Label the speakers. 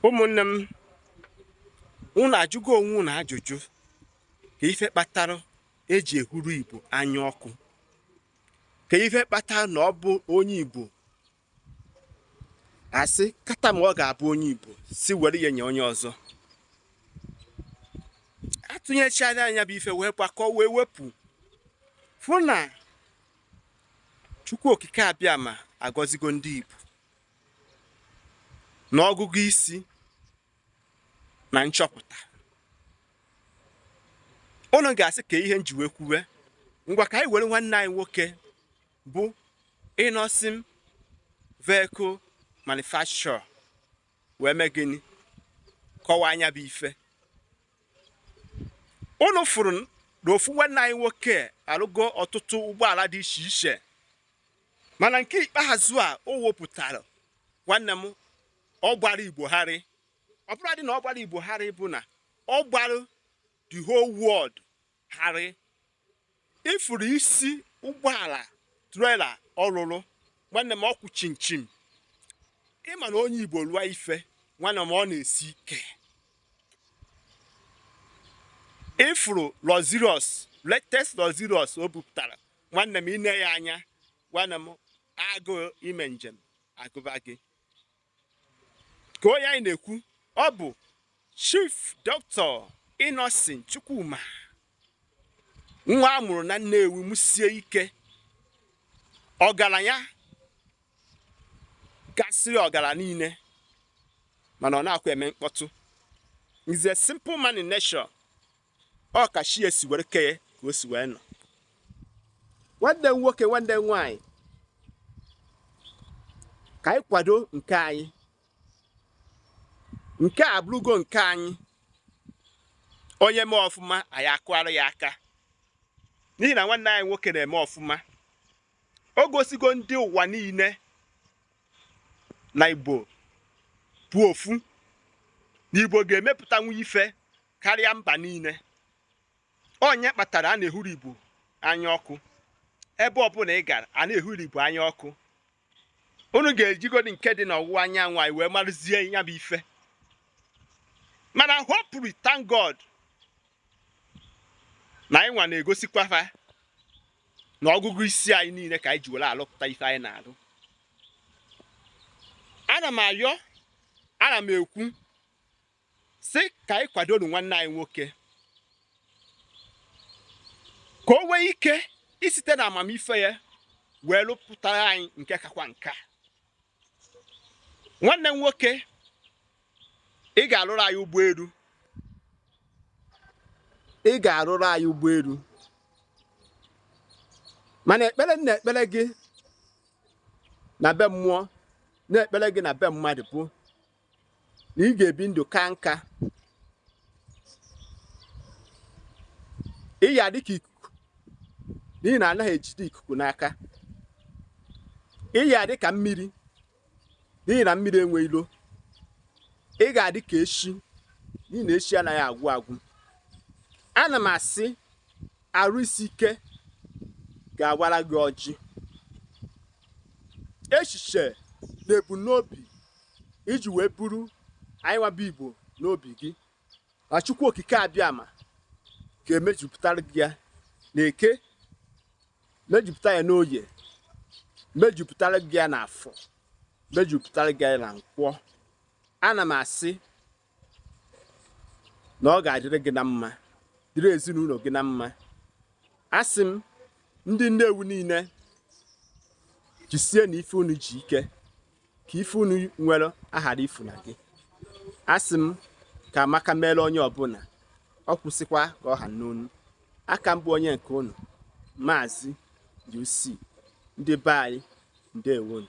Speaker 1: Ụmụnne m, unu ajụgo onwe unu ajụjụ ka ife kpatara eji ehuru Igbo anya ọkụ, ka ife kpatara na ọ bụ onye Igbo asị kata ma ọ ga-abụ onye Igbo si were ya nye onye ọzọ. Atụnyechara anya bụ ife wee gbakọ wee wepụ fụ na Chukwu okike abịa ma agọzigo ndị Igbo na ọgụgụ isi na nchọpụta. Unu ga-asị ka ihe nji wee kwuwe, ngwa ka anyị were nwanne anyị nwoke bụ Innoson vehicle manufacturer wee mee gịnị kọwaa anya bụ ife. Unu fụrụ na ofu nwanne anyị nwoke arụgo ọtụtụ ụgbọala dị iche iche, mana nke ikpeazụ a o wepụtara nwanne m ọ gbara Igbogharị. Ọ bụrụ dị na ọ gbara Igbogharị bụ na ọ gbara the whole world harị. Ifuru isi ụgbọala trailer ọlụlụ nwanne m ọkwụ chinchim. Ịma na onye Igbo lụọ ife nwanne m ọ na-esi ike. Ifuru luxurious latest luxurious o bupụtara nwanne m ine ya anya nwanne m agụụ ime njem agụba gị. Ka onye anyị na-ekwu ọ bụ Chief Dr. Innoson Chukwuma, nwa a mụrụ na Nnewi mụsie ike, ọgaranya gasịrị ọgara niile mana ọ na-akwa eme mkpọtụ. He's a simple man in nature. Ọ ka chi esi were kee ka o si wee nọ. Nwanne m nwoke nwanne m nwaanyị, ka anyị kwado nke anyị. Nke a abụrụgo nke anyị. Onye mee ọfụma anyị akụara ya aka, n'ihi na nwanne anyị nwoke na-eme ọfụma. O gosigo ndị ụwa niile na Igbo bụ ofu, na Igbo ga-emepụtanwu ife karịa mba niile. Onye kpatara a na-ehuru Igbo anya ọkụ. Ebe ọbụla ị gara a na-ehuru Igbo anya ọkụ. Unu ga-ejigodi nke dị n'ọwụwa anyanwụ anyị wee marụzie ya bụ ife. Mana hopefully thank God na anyị nwa na-egosikwa fa na ọgụgụ isi anyị niile ka anyị ji were alụpụta ife anyị na-alụ. Ana m ekwu sị ka anyị kwadoro nwanne anyị nwoke ka o nwee ike isite na amamife ya wee lụpụtara anyị nke kakwa nka. Nwanne m nwoke, ị ga-arụrụ anyị ụgbọelu. Ị ga-arụrụ anyị ụgbọelu. Mana ekpere m na-ekpere gị na be mmụọ, na-ekpere gị na be mmadụ bụ na ị ga-ebi ndụ ka nka. Ị ya dị ka ikuku, n'ihi na anaghị ejide ikuku n'aka. Ị ya dị ka mmiri, n'ihi na mmiri enwe ilo. Ị ga-adị ka eshi, n'ihi na eshi anaghị agwụ agwụ. Ana m asị arụ isi ike ga-awara gị ọjị. Echiche na ebumnobi iji wee buru anyị nwabụ Igbo n'obi gị, na Chukwu okike abịa ma ga-emejupụtara gị ya n'Eke, mejupụta ya n'Oye, mejupụtara gị ya n'Afọ, mejupụtara gị ya na Nkwọ. Ana m asị na ọ ga-adịrị gị na mma, dịrị ezinụlọ gị na mma. Asị m ndị Nnewi niile, jisie na ife unu ji ike, ka ife unu nwere aghara ifu na gị. Asị m ka Amaka meere onye ọbụla, ọ kwụsịkwa ka ọ ha n'onu. Aka m bụ onye nke unu, Maazi-UC. Ndị be anyị, ndewonu.